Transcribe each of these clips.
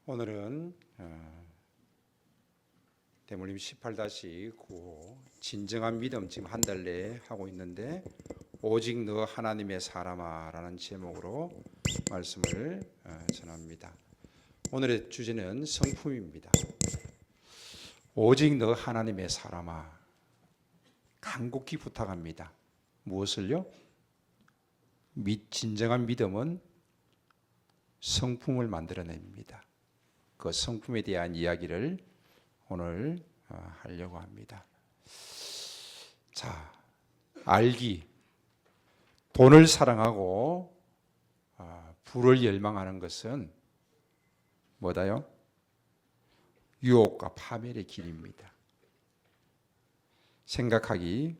오늘은 대물림 18-9 진정한 믿음 지금 한 달 내에 하고 있는데 오직 너 하나님의 사람아 라는 제목으로 말씀을 전합니다. 오늘의 주제는 성품입니다. 오직 너 하나님의 사람아, 간곡히 부탁합니다. 무엇을요? 진정한 믿음은 성품을 만들어냅니다. 그 성품에 대한 이야기를 오늘 하려고 합니다. 자, 알기, 돈을 사랑하고 부를 열망하는 것은 뭐다요? 유혹과 파멸의 길입니다. 생각하기,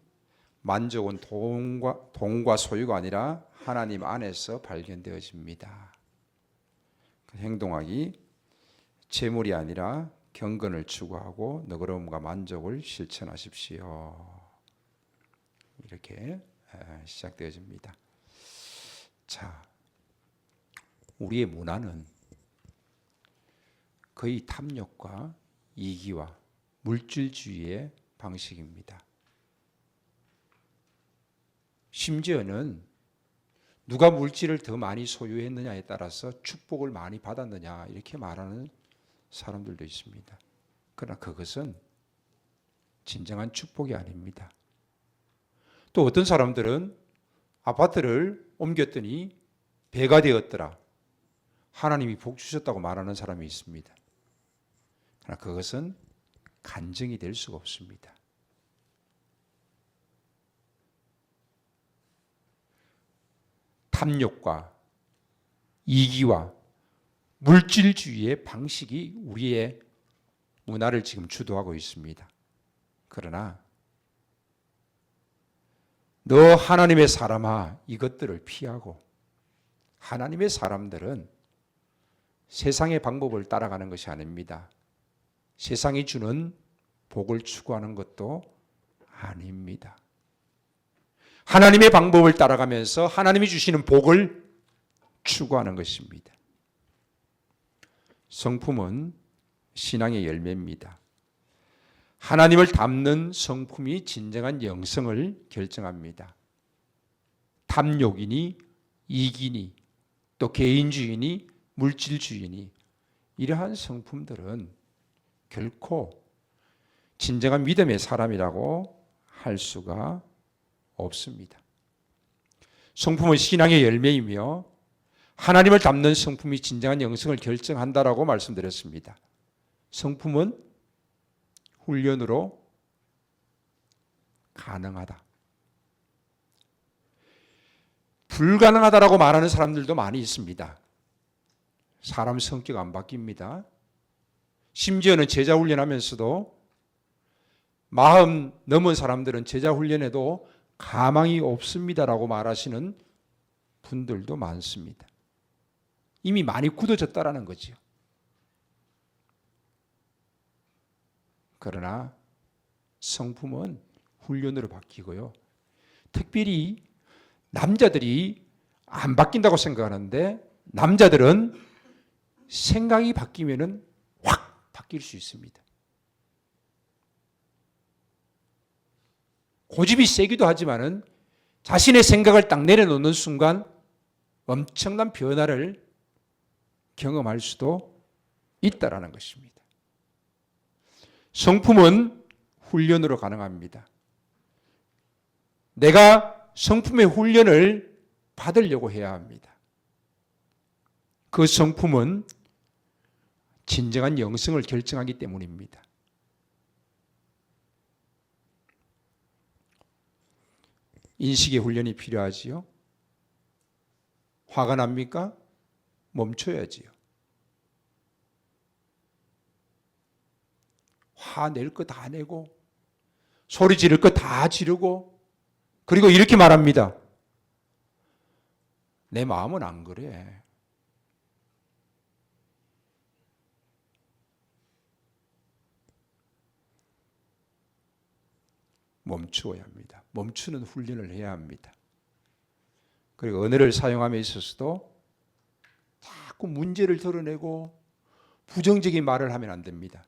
만족은 돈과 소유가 아니라 하나님 안에서 발견되어집니다. 행동하기, 재물이 아니라 경건을 추구하고 너그러움과 만족을 실천하십시오. 이렇게 시작되어집니다. 자, 우리의 문화는 거의 탐욕과 이기와 물질주의의 방식입니다. 심지어는 누가 물질을 더 많이 소유했느냐에 따라서 축복을 많이 받았느냐 이렇게 말하는 사람들도 있습니다. 그러나 그것은 진정한 축복이 아닙니다. 또 어떤 사람들은 아파트를 옮겼더니 배가 되었더라, 하나님이 복 주셨다고 말하는 사람이 있습니다. 그러나 그것은 간증이 될 수가 없습니다. 탐욕과 이기와 물질주의의 방식이 우리의 문화를 지금 주도하고 있습니다. 그러나 너 하나님의 사람아, 이것들을 피하고, 하나님의 사람들은 세상의 방법을 따라가는 것이 아닙니다. 세상이 주는 복을 추구하는 것도 아닙니다. 하나님의 방법을 따라가면서 하나님이 주시는 복을 추구하는 것입니다. 성품은 신앙의 열매입니다. 하나님을 닮는 성품이 진정한 영성을 결정합니다. 탐욕이니 이기니 또 개인주의니 물질주의니 이러한 성품들은 결코 진정한 믿음의 사람이라고 할 수가 없습니다. 성품은 신앙의 열매이며 하나님을 닮는 성품이 진정한 영성을 결정한다라고 말씀드렸습니다. 성품은 훈련으로 가능하다. 불가능하다라고 말하는 사람들도 많이 있습니다. 사람 성격 안 바뀝니다. 심지어는 제자 훈련하면서도 마흔 넘은 사람들은 제자 훈련에도 가망이 없습니다라고 말하시는 분들도 많습니다. 이미 많이 굳어졌다라는 거죠. 그러나 성품은 훈련으로 바뀌고요. 특별히 남자들이 안 바뀐다고 생각하는데 남자들은 생각이 바뀌면은 확 바뀔 수 있습니다. 고집이 세기도 하지만은 자신의 생각을 딱 내려놓는 순간 엄청난 변화를 경험할 수도 있다라는 것입니다. 성품은 훈련으로 가능합니다. 내가 성품의 훈련을 받으려고 해야 합니다. 그 성품은 진정한 영성을 결정하기 때문입니다. 인식의 훈련이 필요하지요. 화가 납니까? 멈춰야지요. 화낼 거 다 내고 소리 지를 거 다 지르고 그리고 이렇게 말합니다. 내 마음은 안 그래. 멈추어야 합니다. 멈추는 훈련을 해야 합니다. 그리고 언어를 사용함에 있어서도 자꾸 문제를 드러내고 부정적인 말을 하면 안 됩니다.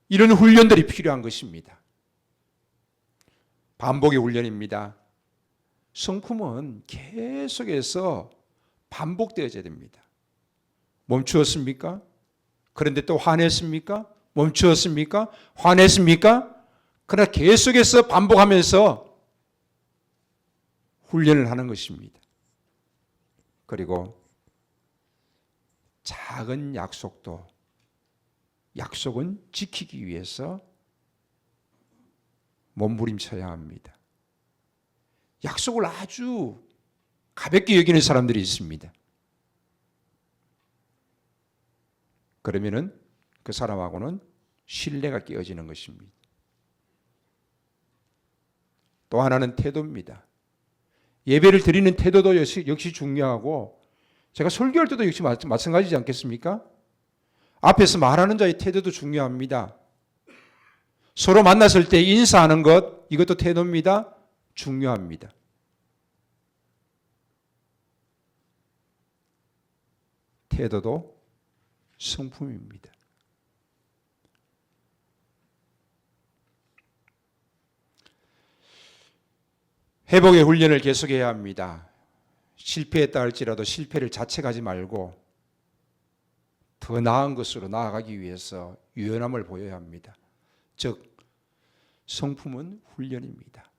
이런 훈련들이 필요한 것입니다. 반복의 훈련입니다. 성품은 계속해서 반복되어야 됩니다. 멈추었습니까? 그런데 또 화냈습니까? 멈추었습니까? 화냈습니까? 그러나 계속해서 반복하면서 훈련을 하는 것입니다. 그리고 작은 약속은 지키기 위해서 몸부림쳐야 합니다. 약속을 아주 가볍게 여기는 사람들이 있습니다. 그러면은 그 사람하고는 신뢰가 깨어지는 것입니다. 또 하나는 태도입니다. 예배를 드리는 태도도 역시 중요하고, 제가 설교할 때도 역시 마찬가지지 않겠습니까? 앞에서 말하는 자의 태도도 중요합니다. 서로 만났을 때 인사하는 것, 이것도 태도입니다. 중요합니다. 태도도 성품입니다. 회복의 훈련을 계속해야 합니다. 실패했다 할지라도 실패를 자책하지 말고 더 나은 것으로 나아가기 위해서 유연함을 보여야 합니다. 즉, 성품은 훈련입니다.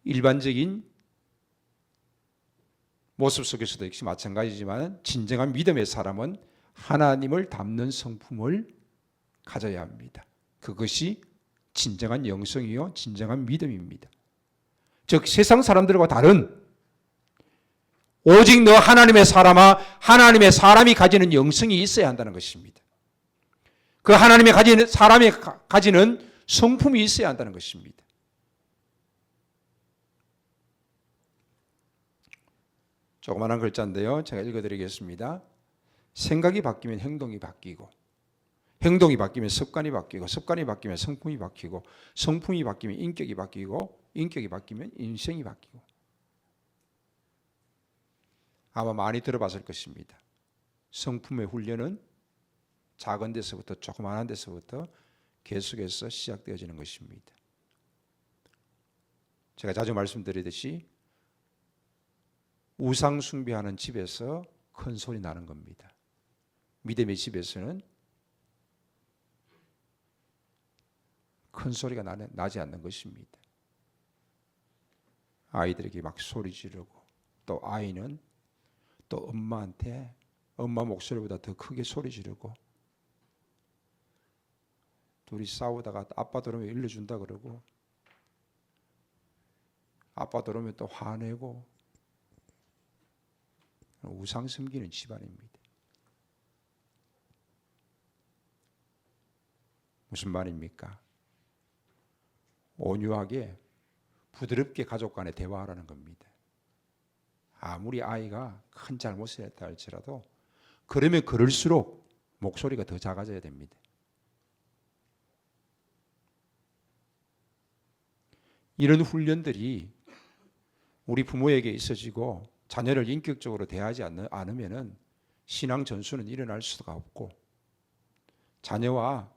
일반적인 모습 속에서도 역시 마찬가지지만 진정한 믿음의 사람은 하나님을 닮는 성품을 가져야 합니다. 그것이 진정한 영성이요 진정한 믿음입니다. 즉 세상 사람들과 다른, 오직 너 하나님의 사람아, 하나님의 사람이 가지는 영성이 있어야 한다는 것입니다. 그 하나님의 사람이 가지는 성품이 있어야 한다는 것입니다. 조그마한 글자인데요, 제가 읽어드리겠습니다. 생각이 바뀌면 행동이 바뀌고, 행동이 바뀌면 습관이 바뀌고, 습관이 바뀌면 성품이 바뀌고, 성품이 바뀌면 인격이 바뀌고, 인격이 바뀌면 인생이 바뀌고. 아마 많이 들어봤을 것입니다. 성품의 훈련은 작은 데서부터, 조그마한 데서부터 계속해서 시작되어지는 것입니다. 제가 자주 말씀드리듯이 우상 숭배하는 집에서 큰 소리 나는 겁니다. 믿음의 집에서는 큰 소리가 나지 않는 것입니다. 아이들에게 막 소리 지르고, 또 아이는 또 엄마한테 엄마 목소리보다 더 크게 소리 지르고, 둘이 싸우다가 아빠 들어오면 일러준다 그러고, 아빠 들어오면 또 화내고, 우상 섬기는 집안입니다. 무슨 말입니까? 온유하게 부드럽게 가족 간에 대화하라는 겁니다. 아무리 아이가 큰 잘못을 했다 할지라도 그러면 그럴수록 목소리가 더 작아져야 됩니다. 이런 훈련들이 우리 부모에게 있어지고 자녀를 인격적으로 대하지 않으면 신앙 전수는 일어날 수가 없고, 자녀와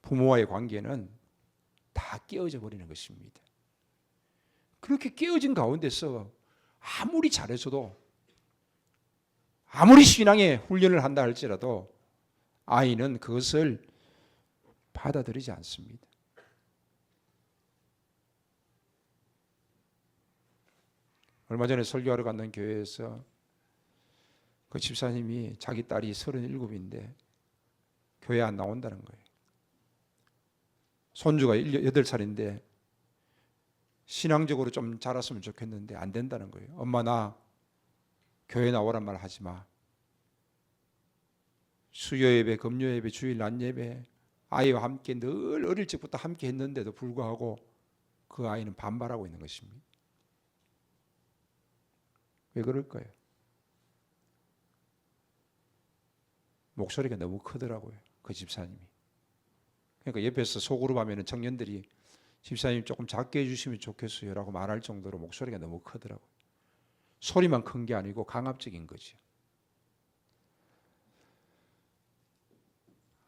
부모와의 관계는 다 깨어져 버리는 것입니다. 그렇게 깨어진 가운데서 아무리 잘해서도, 아무리 신앙의 훈련을 한다 할지라도 아이는 그것을 받아들이지 않습니다. 얼마 전에 설교하러 갔는 교회에서 그 집사님이 자기 딸이 37인데 교회 안 나온다는 거예요. 손주가 8살인데 신앙적으로 좀 자랐으면 좋겠는데 안 된다는 거예요. 엄마, 나 교회 나오란 말 하지 마. 수요 예배, 금요 예배, 주일 낮 예배 아이와 함께 늘 어릴 적부터 함께 했는데도 불구하고 그 아이는 반발하고 있는 것입니다. 왜 그럴까요? 목소리가 너무 크더라고요, 그 집사님이. 그러니까 옆에서 소그룹 하면 청년들이 집사님 조금 작게 해주시면 좋겠어요 라고 말할 정도로 목소리가 너무 크더라고요. 소리만 큰 게 아니고 강압적인 거죠.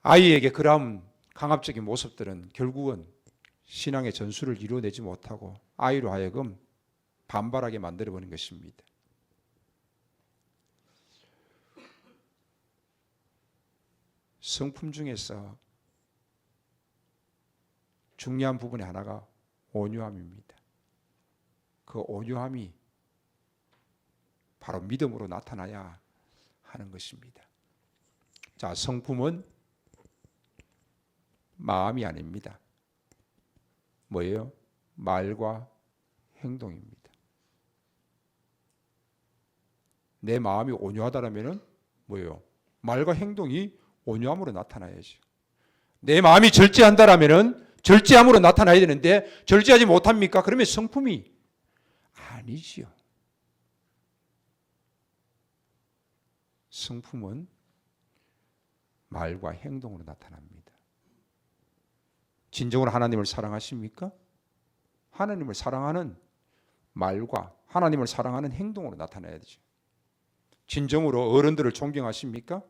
아이에게 그런 강압적인 모습들은 결국은 신앙의 전술을 이루어내지 못하고 아이로 하여금 반발하게 만들어버린 것입니다. 성품 중에서 중요한 부분의 하나가 온유함입니다. 그 온유함이 바로 믿음으로 나타나야 하는 것입니다. 자, 성품은 마음이 아닙니다. 뭐예요? 말과 행동입니다. 내 마음이 온유하다라면은 뭐예요? 말과 행동이 온유함으로 나타나야죠. 내 마음이 절제한다라면은 절제함으로 나타나야 되는데 절제하지 못합니까? 그러면 성품이 아니지요. 성품은 말과 행동으로 나타납니다. 진정으로 하나님을 사랑하십니까? 하나님을 사랑하는 말과 하나님을 사랑하는 행동으로 나타나야 되죠. 진정으로 어른들을 존경하십니까?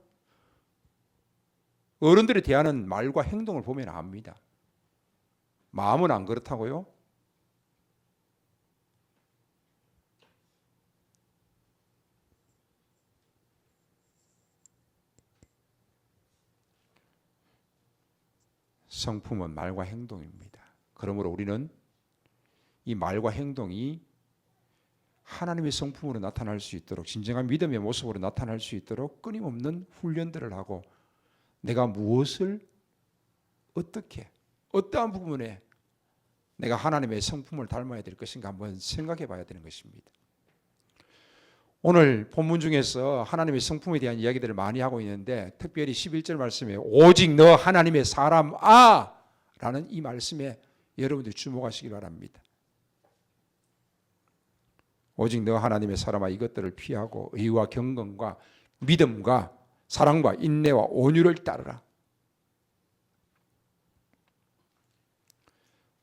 어른들에 대하는 말과 행동을 보면 압니다. 마음은 안 그렇다고요? 성품은 말과 행동입니다. 그러므로 우리는 이 말과 행동이 하나님의 성품으로 나타날 수 있도록, 진정한 믿음의 모습으로 나타날 수 있도록 끊임없는 훈련들을 하고 내가 무엇을 어떻게 어떠한 부분에 내가 하나님의 성품을 닮아야 될 것인가 한번 생각해 봐야 되는 것입니다. 오늘 본문 중에서 하나님의 성품에 대한 이야기들을 많이 하고 있는데 특별히 11절 말씀에 오직 너 하나님의 사람아 라는 이 말씀에 여러분들이 주목하시기 바랍니다. 오직 너 하나님의 사람아 이것들을 피하고 의와 경건과 믿음과 사랑과 인내와 온유를 따르라.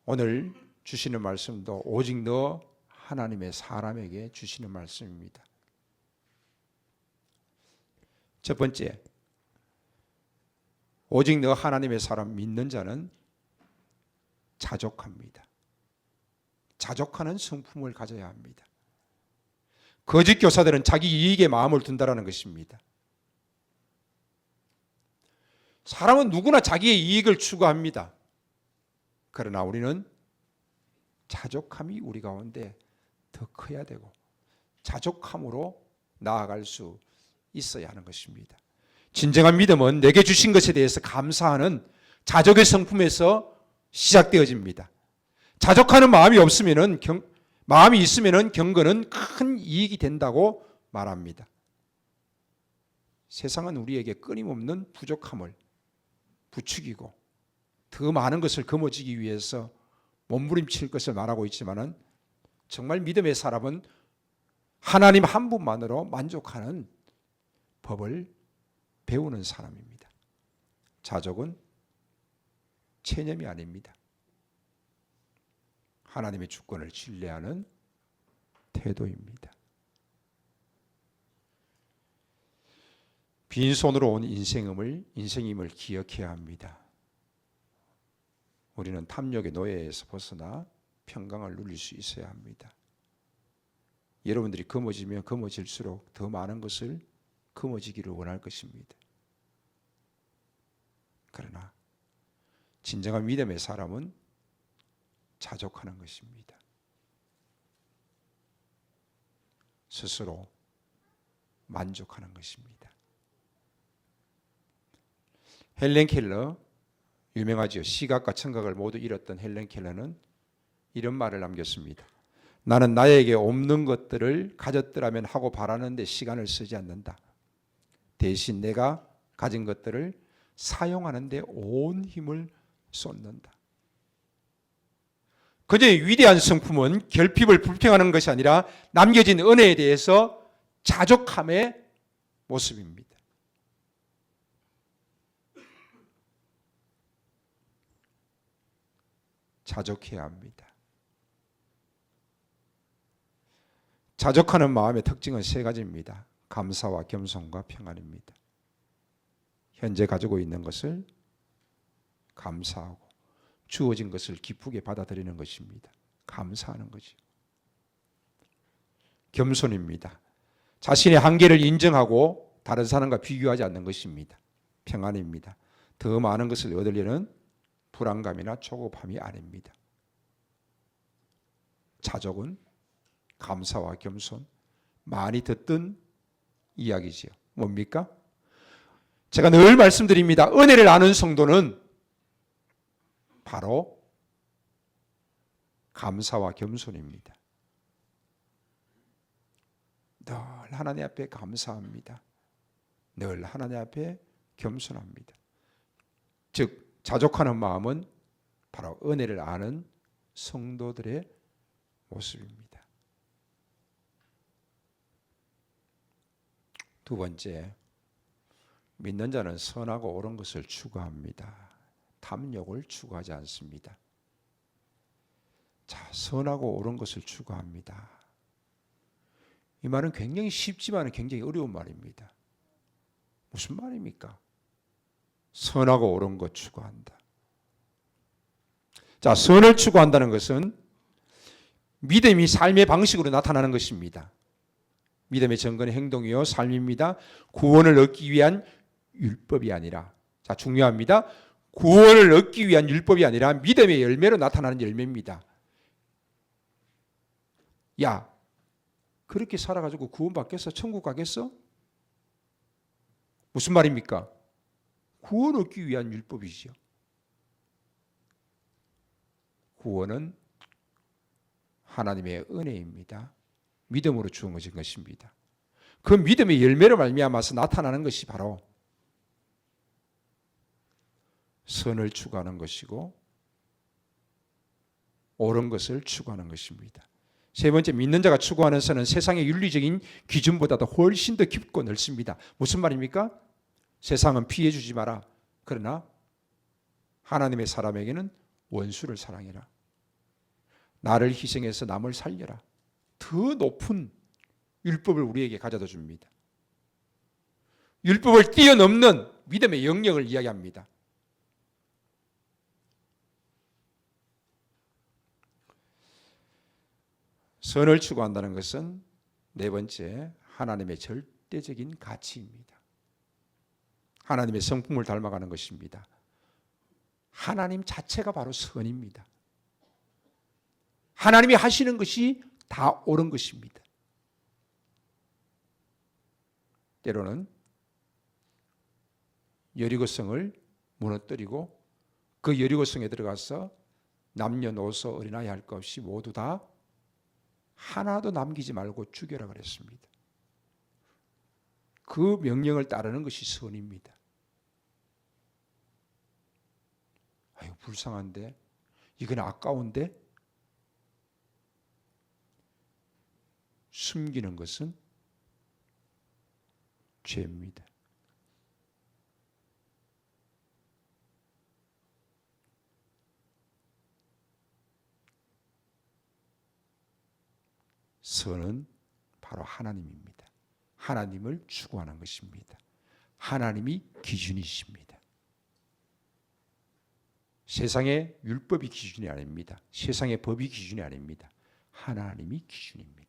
오늘 주시는 말씀도 오직 너 하나님의 사람에게 주시는 말씀입니다. 첫 번째, 오직 너 하나님의 사람 믿는 자는 자족합니다. 자족하는 성품을 가져야 합니다. 거짓 교사들은 자기 이익에 마음을 둔다라는 것입니다. 사람은 누구나 자기의 이익을 추구합니다. 그러나 우리는 자족함이 우리 가운데 더 커야 되고 자족함으로 나아갈 수 있어야 하는 것입니다. 진정한 믿음은 내게 주신 것에 대해서 감사하는 자족의 성품에서 시작되어집니다. 자족하는 마음이 없으면은 마음이 있으면은 경건은 큰 이익이 된다고 말합니다. 세상은 우리에게 끊임없는 부족함을 부추기고 더 많은 것을 거머쥐기 위해서 몸부림칠 것을 말하고 있지만은 정말 믿음의 사람은 하나님 한 분만으로 만족하는 법을 배우는 사람입니다. 자족은 체념이 아닙니다. 하나님의 주권을 신뢰하는 태도입니다. 빈손으로 온 인생임을 기억해야 합니다. 우리는 탐욕의 노예에서 벗어나 평강을 누릴 수 있어야 합니다. 여러분들이 거머쥐면 거머쥘수록 더 많은 것을 거머쥐기를 원할 것입니다. 그러나 진정한 믿음의 사람은 자족하는 것입니다. 스스로 만족하는 것입니다. 헬렌 켈러, 유명하지요. 시각과 청각을 모두 잃었던 헬렌 켈러는 이런 말을 남겼습니다. 나는 나에게 없는 것들을 가졌더라면 하고 바라는데 시간을 쓰지 않는다. 대신 내가 가진 것들을 사용하는 데 온 힘을 쏟는다. 그녀의 위대한 성품은 결핍을 불평하는 것이 아니라 남겨진 은혜에 대해서 자족함의 모습입니다. 자족해야 합니다. 자족하는 마음의 특징은 세 가지입니다. 감사와 겸손과 평안입니다. 현재 가지고 있는 것을 감사하고 주어진 것을 기쁘게 받아들이는 것입니다. 감사하는 거죠. 겸손입니다. 자신의 한계를 인정하고 다른 사람과 비교하지 않는 것입니다. 평안입니다. 더 많은 것을 얻으려는 불안감이나 조급함이 아닙니다. 자족은 감사와 겸손, 많이 듣던 이야기지요. 뭡니까? 제가 늘 말씀드립니다. 은혜를 아는 성도는 바로 감사와 겸손입니다. 늘 하나님 앞에 감사합니다. 늘 하나님 앞에 겸손합니다. 즉 자족하는 마음은 바로 은혜를 아는 성도들의 모습입니다. 두 번째, 믿는 자는 선하고 옳은 것을 추구합니다. 탐욕을 추구하지 않습니다. 자, 선하고 옳은 것을 추구합니다. 이 말은 굉장히 쉽지만 굉장히 어려운 말입니다. 무슨 말입니까? 선하고 옳은 것 추구한다. 자, 선을 추구한다는 것은 믿음이 삶의 방식으로 나타나는 것입니다. 믿음의 정근의 행동이요 삶입니다. 구원을 얻기 위한 율법이 아니라, 자 중요합니다. 구원을 얻기 위한 율법이 아니라 믿음의 열매로 나타나는 열매입니다. 야, 그렇게 살아가지고 구원받겠어? 천국 가겠어? 무슨 말입니까? 구원 얻기 위한 율법이지요. 구원은 하나님의 은혜입니다. 믿음으로 주어진 것입니다. 그 믿음의 열매로 말미암아서 나타나는 것이 바로 선을 추구하는 것이고 옳은 것을 추구하는 것입니다. 세 번째, 믿는 자가 추구하는 선은 세상의 윤리적인 기준보다도 훨씬 더 깊고 넓습니다. 무슨 말입니까? 세상은 피해주지 마라. 그러나 하나님의 사람에게는 원수를 사랑해라. 나를 희생해서 남을 살려라. 더 높은 율법을 우리에게 가져다 줍니다. 율법을 뛰어넘는 믿음의 영역을 이야기합니다. 선을 추구한다는 것은 네 번째, 하나님의 절대적인 가치입니다. 하나님의 성품을 닮아가는 것입니다. 하나님 자체가 바로 선입니다. 하나님이 하시는 것이 다 옳은 것입니다. 때로는 여리고성을 무너뜨리고 그 여리고성에 들어가서 남녀노소 어린아이 할 것 없이 모두 다 하나도 남기지 말고 죽여라 그랬습니다. 그 명령을 따르는 것이 선입니다. 아유, 불쌍한데, 이건 아까운데, 숨기는 것은 죄입니다. 선은 바로 하나님입니다. 하나님을 추구하는 것입니다. 하나님이 기준이십니다. 세상의 율법이 기준이 아닙니다. 세상의 법이 기준이 아닙니다. 하나님이 기준입니다.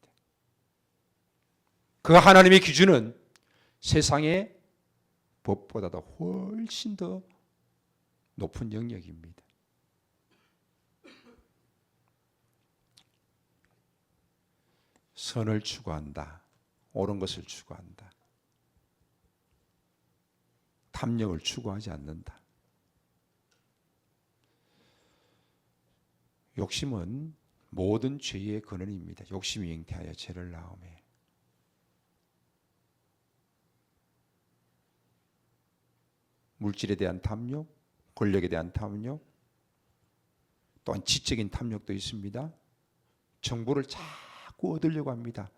그 하나님의 기준은 세상의 법보다도 훨씬 더 높은 영역입니다. 선을 추구한다. 옳은 것을 추구한다. 탐욕을 추구하지 않는다. 욕심은 모든 죄의 근원입니다. 욕심이 잉태하여 죄를 낳음에. 물질에 대한 탐욕, 권력에 대한 탐욕, 또한 지적인 탐욕도 있습니다. 정보를 자꾸 얻으려고 합니다.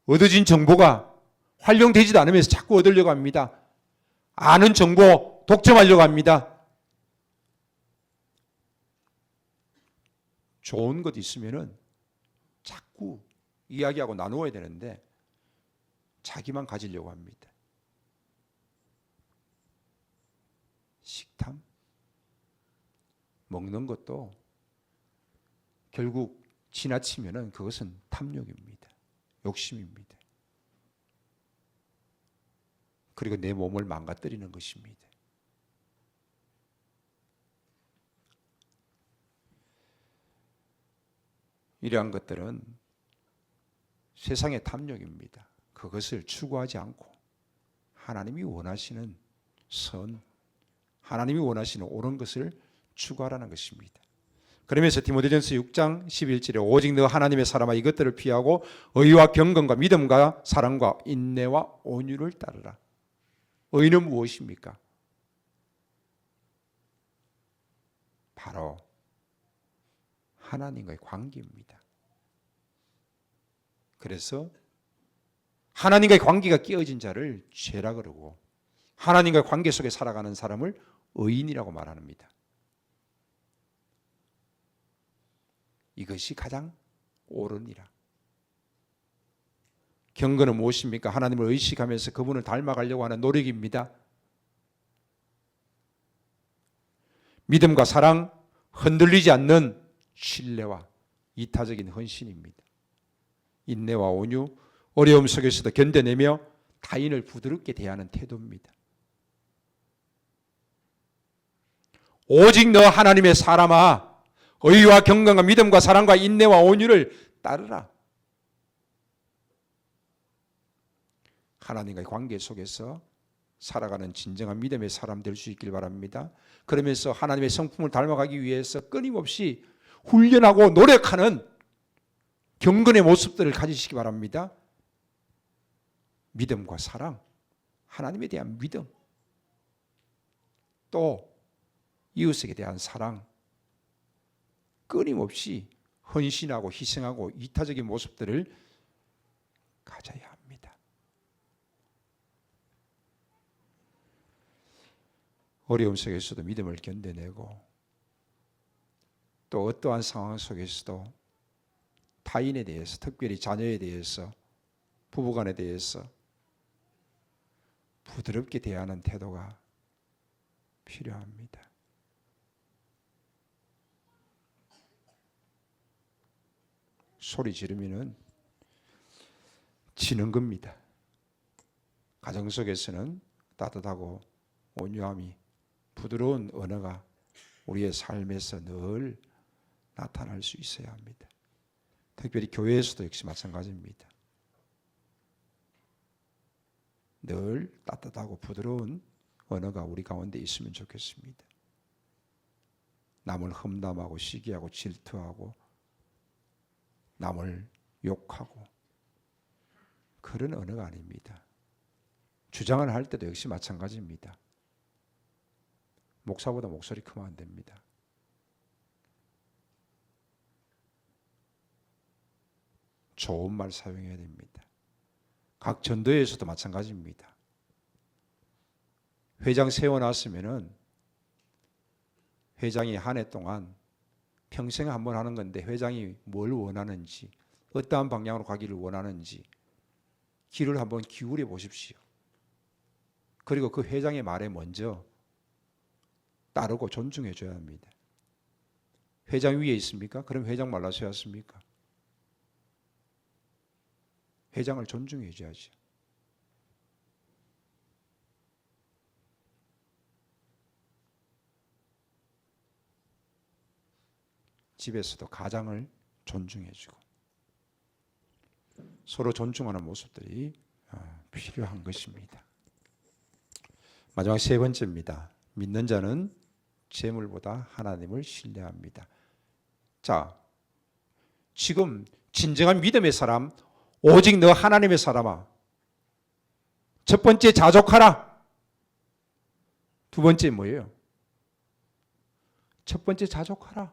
얻어진 정보가 활용되지도 않으면서 자꾸 얻으려고 합니다. 아는 정보 독점하려고 합니다. 좋은 것 있으면은 자꾸 이야기하고 나누어야 되는데 자기만 가지려고 합니다. 식탐? 먹는 것도 결국 지나치면은 그것은 탐욕입니다. 욕심입니다. 그리고 내 몸을 망가뜨리는 것입니다. 이러한 것들은 세상의 탐욕입니다. 그것을 추구하지 않고 하나님이 원하시는 선, 하나님이 원하시는 옳은 것을 추구하라는 것입니다. 그러면서 디모데전서 6장 11절에 오직 너 하나님의 사람아 이것들을 피하고 의와 경건과 믿음과 사랑과 인내와 온유를 따르라. 의는 무엇입니까? 바로 하나님과의 관계입니다. 그래서 하나님과의 관계가 깨어진 자를 죄라 그러고 하나님과의 관계 속에 살아가는 사람을 의인이라고 말합니다. 이것이 가장 옳으니라. 경건은 무엇입니까? 하나님을 의식하면서 그분을 닮아가려고 하는 노력입니다. 믿음과 사랑, 흔들리지 않는 신뢰와 이타적인 헌신입니다. 인내와 온유, 어려움 속에서도 견뎌내며 타인을 부드럽게 대하는 태도입니다. 오직 너 하나님의 사람아 의와 경건과 믿음과 사랑과 인내와 온유를 따르라. 하나님과의 관계 속에서 살아가는 진정한 믿음의 사람 될 수 있길 바랍니다. 그러면서 하나님의 성품을 닮아가기 위해서 끊임없이 훈련하고 노력하는 경건의 모습들을 가지시기 바랍니다. 믿음과 사랑, 하나님에 대한 믿음, 또 이웃에게 대한 사랑, 끊임없이 헌신하고 희생하고 이타적인 모습들을 가져야 합니다. 어려움 속에서도 믿음을 견뎌내고 또 어떠한 상황 속에서도 타인에 대해서, 특별히 자녀에 대해서, 부부간에 대해서 부드럽게 대하는 태도가 필요합니다. 소리 지르면은 지는 겁니다. 가정 속에서는 따뜻하고 온유함이, 부드러운 언어가 우리의 삶에서 늘 나타날 수 있어야 합니다. 특별히 교회에서도 역시 마찬가지입니다. 늘 따뜻하고 부드러운 언어가 우리 가운데 있으면 좋겠습니다. 남을 험담하고 시기하고 질투하고 남을 욕하고 그런 언어가 아닙니다. 주장을 할 때도 역시 마찬가지입니다. 목사보다 목소리 크면 안 됩니다. 좋은 말 사용해야 됩니다. 각 전도회에서도 마찬가지입니다. 회장 세워놨으면은 회장이 한 해 동안 평생에 한 번 하는 건데 회장이 뭘 원하는지, 어떠한 방향으로 가기를 원하는지 귀를 한번 기울여 보십시오. 그리고 그 회장의 말에 먼저 따르고 존중해 줘야 합니다. 회장 위에 있습니까? 그럼 회장 말라서 왔습니까? 회장을 존중해 줘야죠. 집에서도 가장을 존중해 주고 서로 존중하는 모습들이 필요한 것입니다. 마지막 세 번째입니다. 믿는 자는 재물보다 하나님을 신뢰합니다. 자, 지금 진정한 믿음의 사람, 오직 너 하나님의 사람아. 첫 번째 자족하라. 두 번째 뭐예요? 첫 번째 자족하라.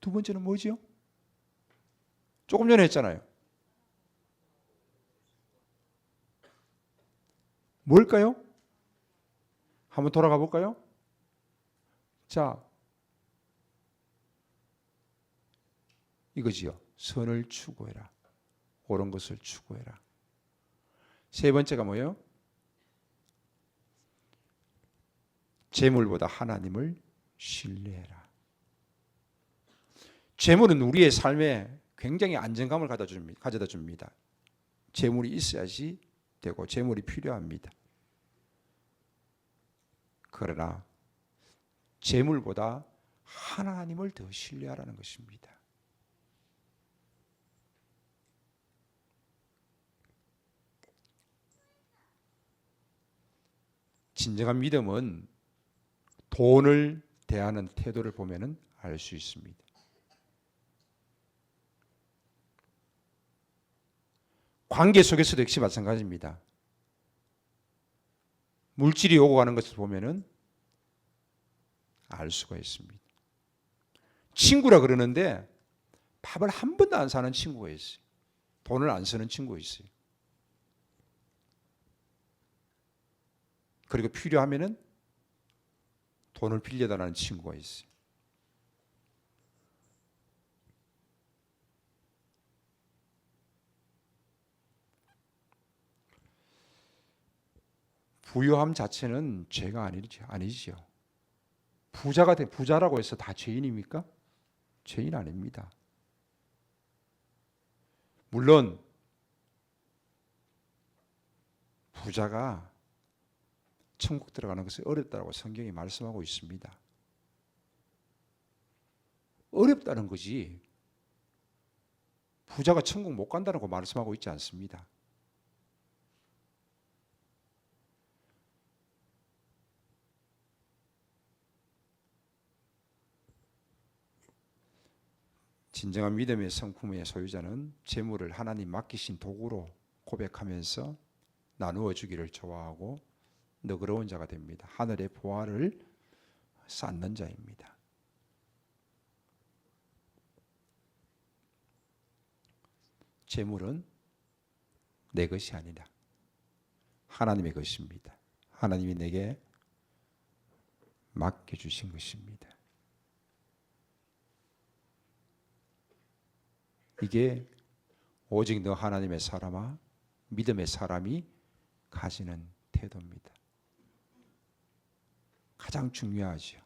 두 번째는 뭐지요? 조금 전에 했잖아요. 뭘까요? 한번 돌아가 볼까요? 자, 이거지요. 선을 추구해라. 옳은 것을 추구해라. 세 번째가 뭐예요? 재물보다 하나님을 신뢰해라. 재물은 우리의 삶에 굉장히 안정감을 가져다 줍니다. 재물이 있어야지 되고 재물이 필요합니다. 그러나 재물보다 하나님을 더 신뢰하라는 것입니다. 진정한 믿음은 돈을 대하는 태도를 보면 알 수 있습니다. 관계 속에서도 역시 마찬가지입니다. 물질이 오고 가는 것을 보면 알 수가 있습니다. 친구라 그러는데 밥을 한 번도 안 사는 친구가 있어요. 돈을 안 쓰는 친구가 있어요. 그리고 필요하면은 돈을 빌려달라는 친구가 있어요. 부유함 자체는 죄가 아니죠. 부자라고 해서 다 죄인입니까? 죄인 아닙니다. 물론 부자가 천국 들어가는 것이 어렵다고 성경이 말씀하고 있습니다. 어렵다는 거지 부자가 천국 못 간다고 말씀하고 있지 않습니다. 진정한 믿음의 성품의 소유자는 재물을 하나님 맡기신 도구로 고백하면서 나누어 주기를 좋아하고 너그러운 자가 됩니다. 하늘의 보화를 쌓는 자입니다. 재물은 내 것이 아니라 하나님의 것입니다. 하나님이 내게 맡겨주신 것입니다. 이게 오직 너 하나님의 사람아 믿음의 사람이 가지는 태도입니다. 가장 중요하죠.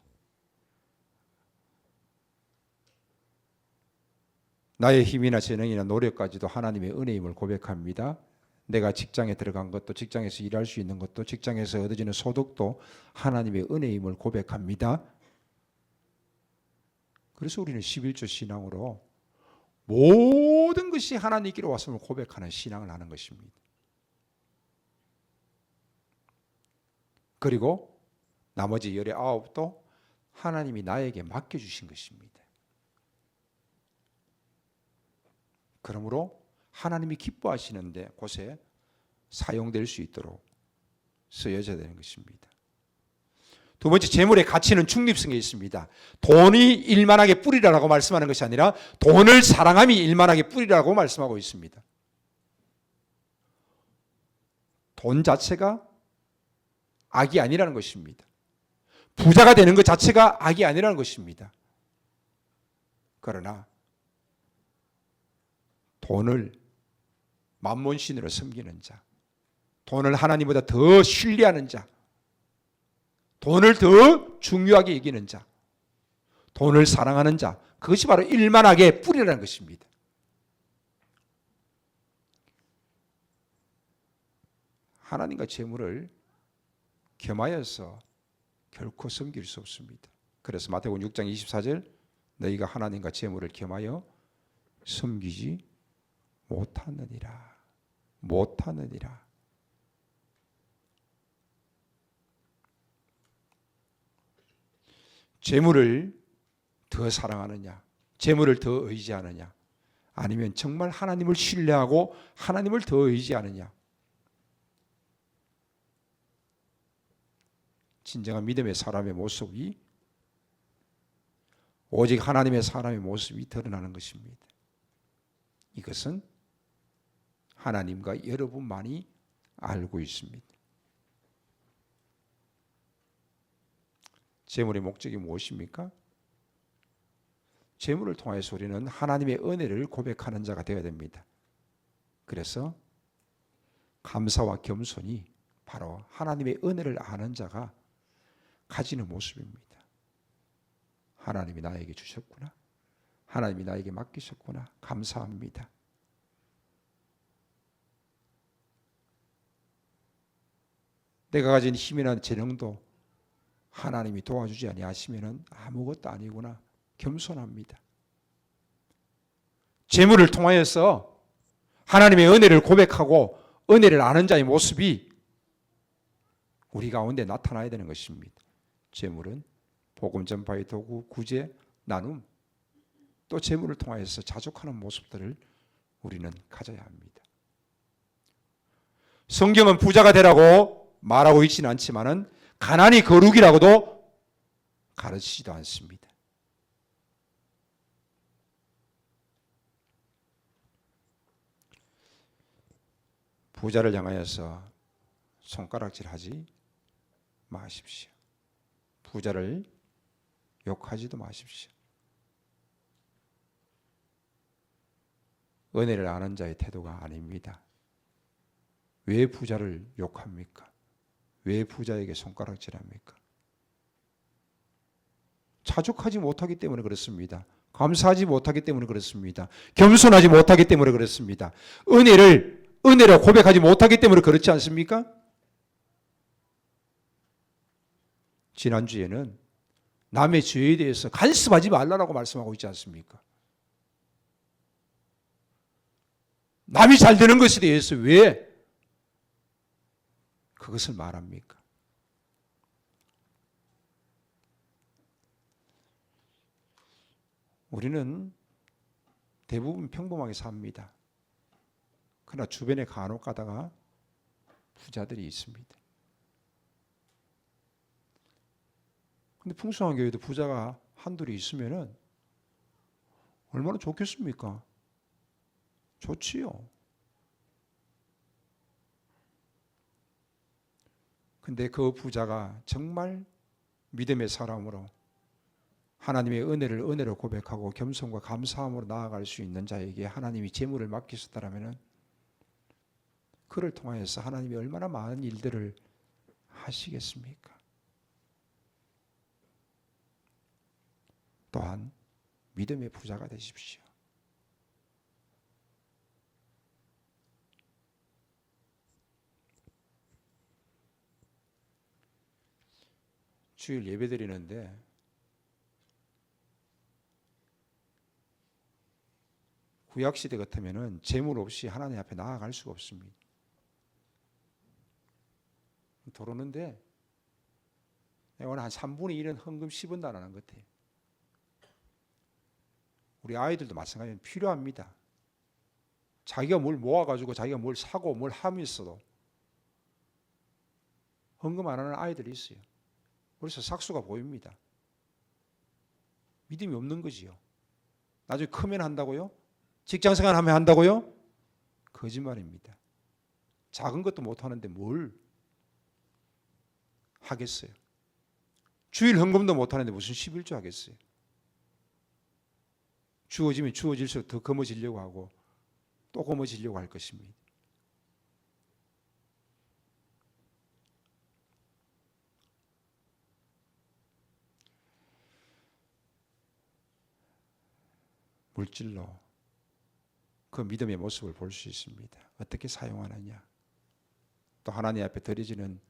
나의 힘이나 재능이나 노력까지도 하나님의 은혜임을 고백합니다. 내가 직장에 들어간 것도 직장에서 일할 수 있는 것도 직장에서 얻어지는 소득도 하나님의 은혜임을 고백합니다. 그래서 우리는 11조 신앙으로 모든 것이 하나님께로 왔음을 고백하는 신앙을 하는 것입니다. 그리고 나머지 19도 하나님이 나에게 맡겨주신 것입니다. 그러므로 하나님이 기뻐하시는데 곳에 사용될 수 있도록 쓰여져야 되는 것입니다. 두 번째, 재물의 가치는 중립성에 있습니다. 돈이 일만하게 뿌리라고 말씀하는 것이 아니라 돈을 사랑함이 일만하게 뿌리라고 말씀하고 있습니다. 돈 자체가 악이 아니라는 것입니다. 부자가 되는 것 자체가 악이 아니라는 것입니다. 그러나 돈을 만몬신으로 섬기는 자, 돈을 하나님보다 더 신뢰하는 자, 돈을 더 중요하게 여기는 자, 돈을 사랑하는 자, 그것이 바로 일만하게 뿌리라는 것입니다. 하나님과 재물을 겸하여서 결코 섬길 수 없습니다. 그래서 마태복음 6장 24절 너희가 하나님과 재물을 겸하여 섬기지 못하느니라. 재물을 더 사랑하느냐, 재물을 더 의지하느냐, 아니면 정말 하나님을 신뢰하고 하나님을 더 의지하느냐. 진정한 믿음의 사람의 모습이 오직 하나님의 사람의 모습이 드러나는 것입니다. 이것은 하나님과 여러분만이 알고 있습니다. 재물의 목적이 무엇입니까? 재물을 통해서 우리는 하나님의 은혜를 고백하는 자가 되어야 됩니다. 그래서 감사와 겸손이 바로 하나님의 은혜를 아는 자가 가지는 모습입니다. 하나님이 나에게 주셨구나. 하나님이 나에게 맡기셨구나. 감사합니다. 내가 가진 힘이나 재능도 하나님이 도와주지 아니하시면 아무것도 아니구나. 겸손합니다. 재물을 통하여서 하나님의 은혜를 고백하고 은혜를 아는 자의 모습이 우리 가운데 나타나야 되는 것입니다. 재물은 복음 전파의 도구, 구제, 나눔, 또 재물을 통하여서 자족하는 모습들을 우리는 가져야 합니다. 성경은 부자가 되라고 말하고 있지는 않지만은 가난이 거룩이라고도 가르치지도 않습니다. 부자를 향하여서 손가락질하지 마십시오. 부자를 욕하지도 마십시오. 은혜를 아는 자의 태도가 아닙니다. 왜 부자를 욕합니까? 왜 부자에게 손가락질합니까? 자족하지 못하기 때문에 그렇습니다. 감사하지 못하기 때문에 그렇습니다. 겸손하지 못하기 때문에 그렇습니다. 은혜로 고백하지 못하기 때문에 그렇지 않습니까? 지난주에는 남의 죄에 대해서 간섭하지 말라고 말씀하고 있지 않습니까? 남이 잘 되는 것에 대해서 왜 그것을 말합니까? 우리는 대부분 평범하게 삽니다. 그러나 주변에 간혹 가다가 부자들이 있습니다. 근데 풍성한 교회도 부자가 한둘이 있으면은 얼마나 좋겠습니까? 좋지요. 근데 그 부자가 정말 믿음의 사람으로 하나님의 은혜로 고백하고 겸손과 감사함으로 나아갈 수 있는 자에게 하나님이 재물을 맡기셨다라면은 그를 통하여서 하나님이 얼마나 많은 일들을 하시겠습니까? 또한 믿음의 부자가 되십시오. 주일 예배 드리는데 구약시대 같으면 재물 없이 하나님 앞에 나아갈 수가 없습니다. 들어오는데 오늘 한 3분의 1은 헌금 10원 달라는 것 같아요. 우리 아이들도 마찬가지로 필요합니다. 자기가 뭘 모아가지고 자기가 뭘 사고 뭘 하면서도 헌금 안 하는 아이들이 있어요. 그래서 삭수가 보입니다. 믿음이 없는 거지요. 나중에 크면 한다고요? 직장생활 하면 한다고요? 거짓말입니다. 작은 것도 못 하는데 뭘 하겠어요? 주일 헌금도 못 하는데 무슨 11조 하겠어요? 주어지면 주어질수록 더 검어지려고 하고 또 검어지려고 할 것입니다. 물질로 그 믿음의 모습을 볼 수 있습니다. 어떻게 사용하느냐. 또 하나님 앞에 드려지는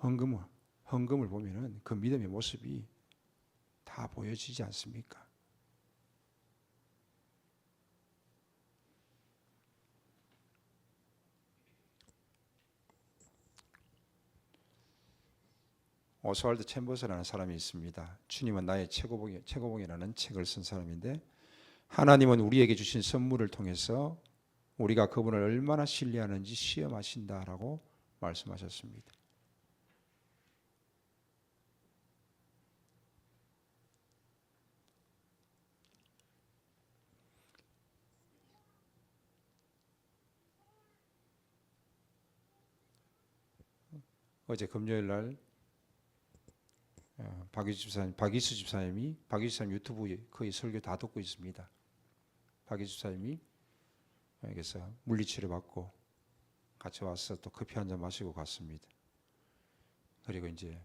헌금을 보면은 그 믿음의 모습이 다 보여지지 않습니까? 오스왈드 챔버스라는 사람이 있습니다. 주님은 나의 최고봉이라는 책을 쓴 사람인데 하나님은 우리에게 주신 선물을 통해서 우리가 그분을 얼마나 신뢰하는지 시험하신다라고 말씀하셨습니다. 어제 금요일 날 박이수 집사님이 유튜브에 거의 설교 다 듣고 있습니다. 박이수 집사님이 여기서 물리치료 받고 같이 와서 또 커피 한 잔 마시고 갔습니다. 그리고 이제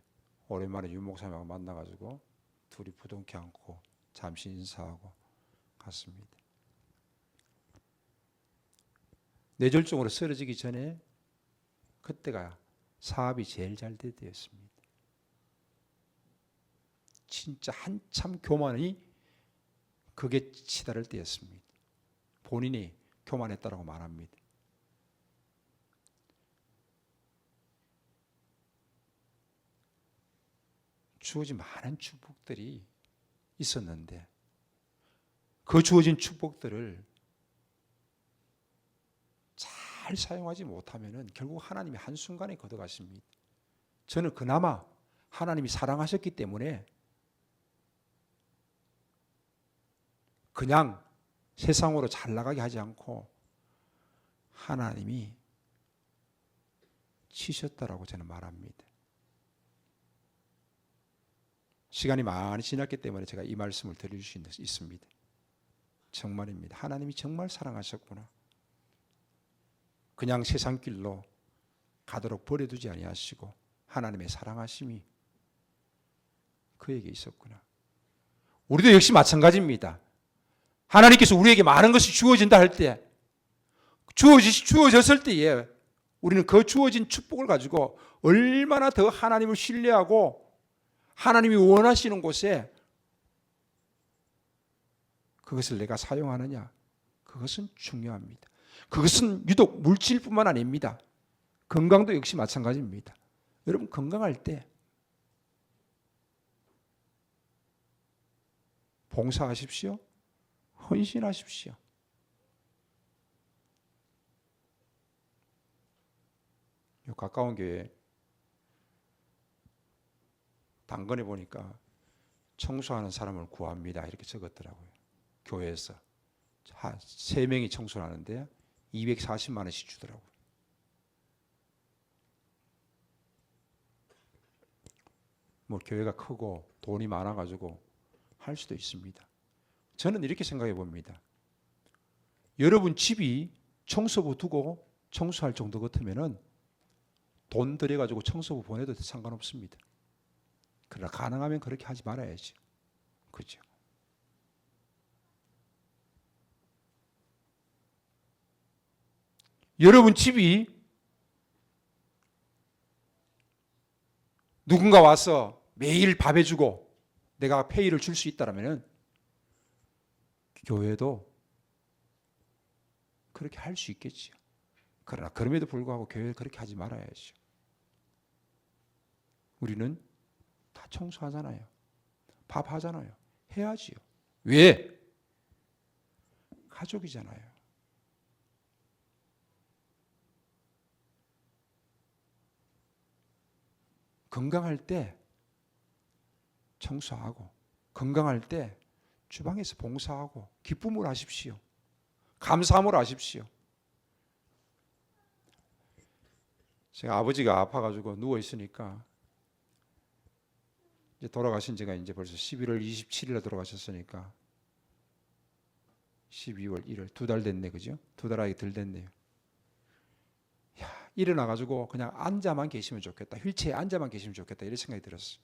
오랜만에 유 목사님하고 만나가지고 둘이 부둥켜 안고 잠시 인사하고 갔습니다. 뇌졸중으로 쓰러지기 전에 그때가 사업이 제일 잘 될 때였습니다. 진짜 한참 교만이 극에 치달을 때였습니다. 본인이 교만했다라고 말합니다. 주어진 많은 축복들이 있었는데 그 주어진 축복들을 잘 사용하지 못하면 결국 하나님이 한순간에 걷어가십니다. 저는 그나마 하나님이 사랑하셨기 때문에 그냥 세상으로 잘 나가게 하지 않고 하나님이 치셨다라고 저는 말합니다. 시간이 많이 지났기 때문에 제가 이 말씀을 드릴 수 있습니다. 정말입니다. 하나님이 정말 사랑하셨구나. 그냥 세상 길로 가도록 버려두지 아니하시고 하나님의 사랑하심이 그에게 있었구나. 우리도 역시 마찬가지입니다. 하나님께서 우리에게 많은 것이 주어진다 할 때, 주어졌을 때에 우리는 그 주어진 축복을 가지고 얼마나 더 하나님을 신뢰하고 하나님이 원하시는 곳에 그것을 내가 사용하느냐, 그것은 중요합니다. 그것은 유독 물질뿐만 아닙니다. 건강도 역시 마찬가지입니다. 여러분 건강할 때 봉사하십시오. 헌신하십시오. 요 가까운 교회 당근에 보니까 청소하는 사람을 구합니다. 이렇게 적었더라고요. 교회에서 3명이 청소를 하는데 240만 원씩 주더라고요. 뭐 교회가 크고 돈이 많아가지고 할 수도 있습니다. 저는 이렇게 생각해 봅니다. 여러분 집이 청소부 두고 청소할 정도 같으면은 돈 들여가지고 청소부 보내도 상관없습니다. 그러나 가능하면 그렇게 하지 말아야지. 그죠? 여러분 집이 누군가 와서 매일 밥 해주고 내가 페이를 줄 수 있다면 교회도 그렇게 할 수 있겠지요. 그러나 그럼에도 불구하고 교회를 그렇게 하지 말아야죠. 우리는 다 청소하잖아요. 밥 하잖아요. 해야지요. 왜? 가족이잖아요. 건강할 때 청소하고 건강할 때 주방에서 봉사하고 기쁨을 하십시오. 감사함을 하십시오. 제가 아버지가 아파가지고 누워 있으니까 이제 돌아가신 지가 이제 벌써 11월 27일에 돌아가셨으니까 12월 1월 2달 됐네, 그죠? 2달 아예 덜 됐네요. 야, 일어나가지고 그냥 앉아만 계시면 좋겠다. 휠체어에 앉아만 계시면 좋겠다. 이런 생각이 들었어요.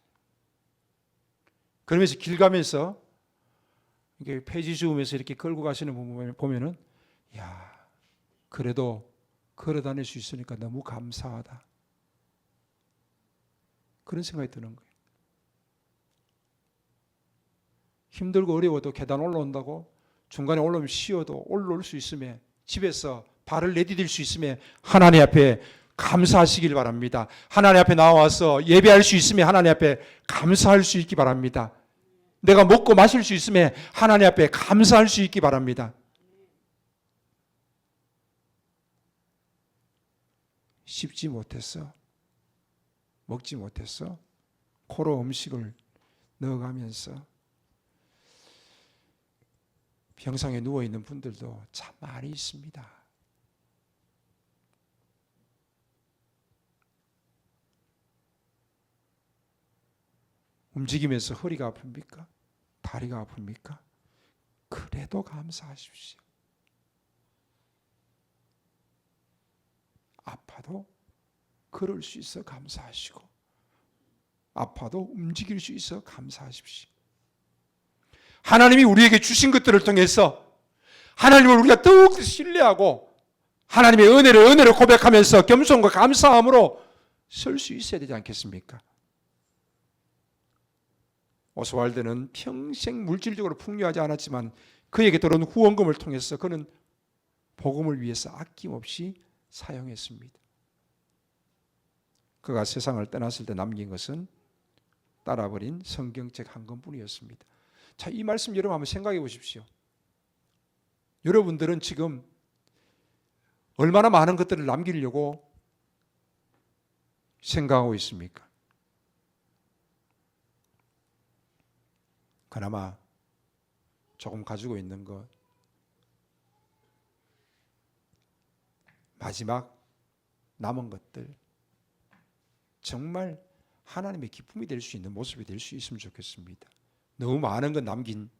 그러면서 길 가면서 이게 폐지 주우면서 이렇게 끌고 가시는 분 보면은, 야, 그래도 걸어 다닐 수 있으니까 너무 감사하다. 그런 생각이 드는 거예요. 힘들고 어려워도 계단 올라온다고 중간에 올라오면 쉬어도 올라올 수 있으면 집에서 발을 내디딜 수 있으면 하나님 앞에 감사하시길 바랍니다. 하나님 앞에 나와서 예배할 수 있으면 하나님 앞에 감사할 수 있기 바랍니다. 내가 먹고 마실 수 있으면 하나님 앞에 감사할 수 있기 바랍니다. 씹지 못했어. 먹지 못했어. 코로 음식을 넣어가면서 병상에 누워있는 분들도 참 많이 있습니다. 움직이면서 허리가 아픕니까? 다리가 아픕니까? 그래도 감사하십시오. 아파도 걸을 수 있어 감사하시고 아파도 움직일 수 있어 감사하십시오. 하나님이 우리에게 주신 것들을 통해서 하나님을 우리가 더욱 신뢰하고 하나님의 은혜를 고백하면서 겸손과 감사함으로 설 수 있어야 되지 않겠습니까? 오스왈드는 평생 물질적으로 풍요하지 않았지만 그에게 들어온 후원금을 통해서 그는 복음을 위해서 아낌없이 사용했습니다. 그가 세상을 떠났을 때 남긴 것은 따라버린 성경책 한 권뿐이었습니다. 자, 이 말씀 여러분 한번 생각해 보십시오. 여러분들은 지금 얼마나 많은 것들을 남기려고 생각하고 있습니까? 그나마 조금 가지고 있는 것, 마지막 남은 것들, 정말 하나님의 기쁨이 될 수 있는 모습이 될 수 있으면 좋겠습니다. 너무 많은 것 남긴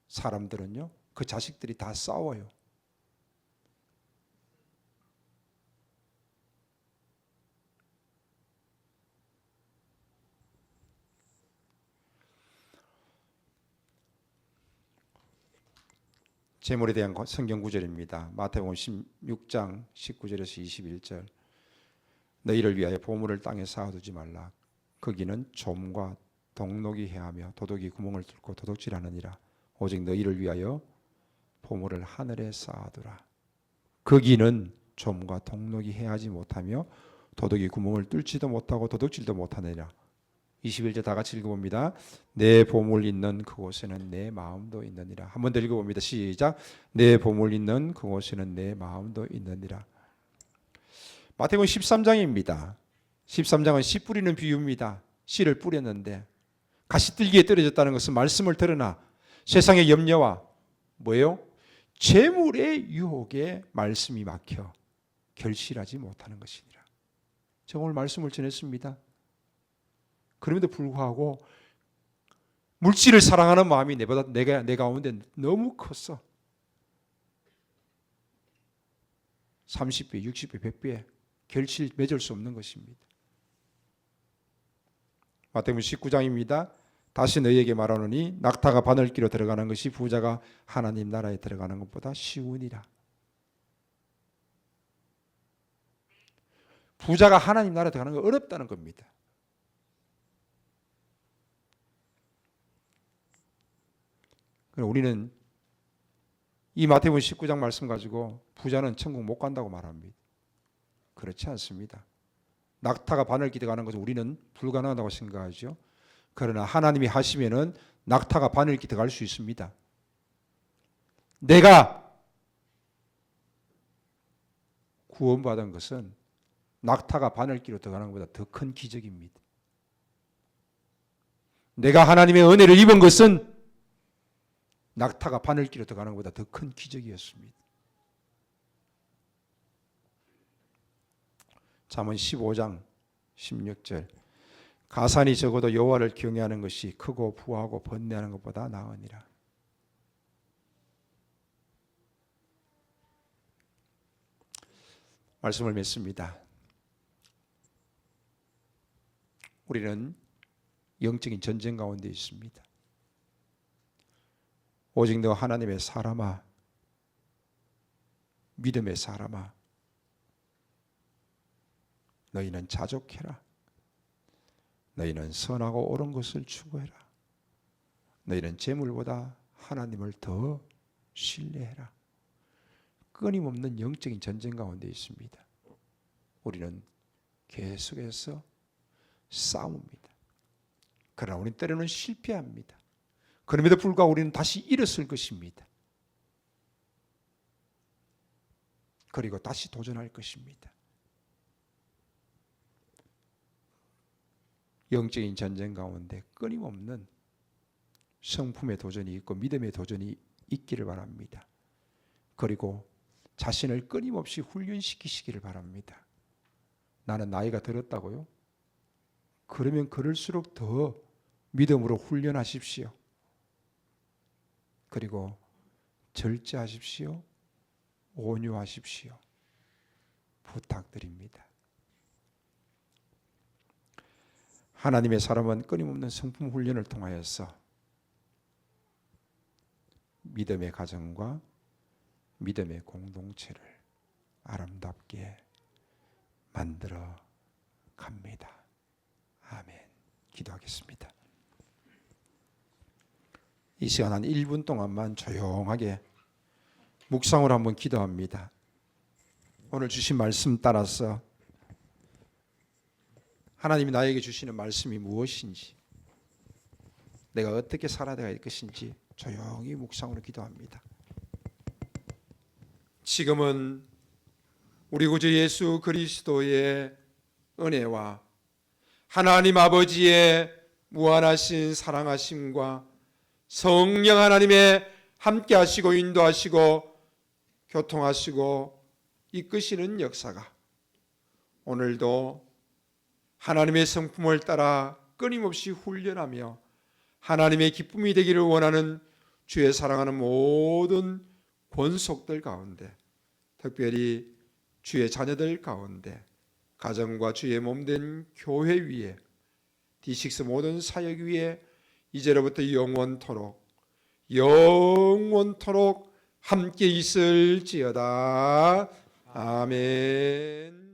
사람들은요, 그 자식들이 다 싸워요. 재물에 대한 성경 구절입니다. 마태복음 16장 19절에서 21절. 너희를 위하여 보물을 땅에 쌓아두지 말라. 거기는 좀과 동록이 해하며 도둑이 구멍을 뚫고 도둑질하느니라. 오직 너희를 위하여 보물을 하늘에 쌓아두라. 거기는 좀과 동록이 해하지 못하며 도둑이 구멍을 뚫지도 못하고 도둑질도 못하느니라. 21절 다 같이 읽어봅니다. 내 보물 있는 그곳에는 내 마음도 있느니라. 한 번 더 읽어봅니다. 시작. 내 보물 있는 그곳에는 내 마음도 있느니라. 마태복음 13장입니다. 13장은 씨 뿌리는 비유입니다. 씨를 뿌렸는데 가시들기에 떨어졌다는 것은 말씀을 들으나 세상의 염려와 뭐예요? 재물의 유혹에 말씀이 막혀 결실하지 못하는 것이니라. 제가 오늘 말씀을 전했습니다. 그럼에도 불구하고 물질을 사랑하는 마음이 내 가운데 너무 컸어. 30배, 60배, 100배 결실 맺을 수 없는 것입니다. 마태복음 19장입니다. 다시 너희에게 말하노니 낙타가 바늘기로 들어가는 것이 부자가 하나님 나라에 들어가는 것보다 쉬우니라. 부자가 하나님 나라에 들어가는 거 어렵다는 겁니다. 우리는 이 마태복음 19장 말씀 가지고 부자는 천국 못 간다고 말합니다. 그렇지 않습니다. 낙타가 바늘기 들어가는 것은 우리는 불가능하다고 생각하죠. 그러나 하나님이 하시면은 낙타가 바늘기 들어갈 수 있습니다. 내가 구원받은 것은 낙타가 바늘기로 들어가는 것보다 더 큰 기적입니다. 내가 하나님의 은혜를 입은 것은 낙타가 바늘기로 들어가는 것보다 더 큰 기적이었습니다. 잠언 15장 16절. 가산이 적어도 여호와를 경외하는 것이 크고 부하고 번뇌하는 것보다 나으니라. 말씀을 맺습니다. 우리는 영적인 전쟁 가운데 있습니다. 오직 너 하나님의 사람아, 믿음의 사람아, 너희는 자족해라. 너희는 선하고 옳은 것을 추구해라. 너희는 재물보다 하나님을 더 신뢰해라. 끊임없는 영적인 전쟁 가운데 있습니다. 우리는 계속해서 싸웁니다. 그러나 우리는 때로는 실패합니다. 그럼에도 불구하고 우리는 다시 일어설 것입니다. 그리고 다시 도전할 것입니다. 영적인 전쟁 가운데 끊임없는 성품의 도전이 있고 믿음의 도전이 있기를 바랍니다. 그리고 자신을 끊임없이 훈련시키시기를 바랍니다. 나는 나이가 들었다고요? 그러면 그럴수록 더 믿음으로 훈련하십시오. 그리고 절제하십시오. 온유하십시오. 부탁드립니다. 하나님의 사람은 끊임없는 성품 훈련을 통하여서 믿음의 가정과 믿음의 공동체를 아름답게 만들어 갑니다. 아멘. 기도하겠습니다. 이 시간 한 1분 동안만 조용하게 묵상을 한번 기도합니다. 오늘 주신 말씀 따라서 하나님이 나에게 주시는 말씀이 무엇인지, 내가 어떻게 살아야 될 것인지 조용히 묵상으로 기도합니다. 지금은 우리 구주 예수 그리스도의 은혜와 하나님 아버지의 무한하신 사랑하심과 성령 하나님의 함께 하시고 인도하시고 교통하시고 이끄시는 역사가 오늘도 하나님의 성품을 따라 끊임없이 훈련하며 하나님의 기쁨이 되기를 원하는 주의 사랑하는 모든 권속들 가운데, 특별히 주의 자녀들 가운데, 가정과 주의 몸된 교회 위에, D6 모든 사역 위에 이제로부터 영원토록 함께 있을지어다. 아멘.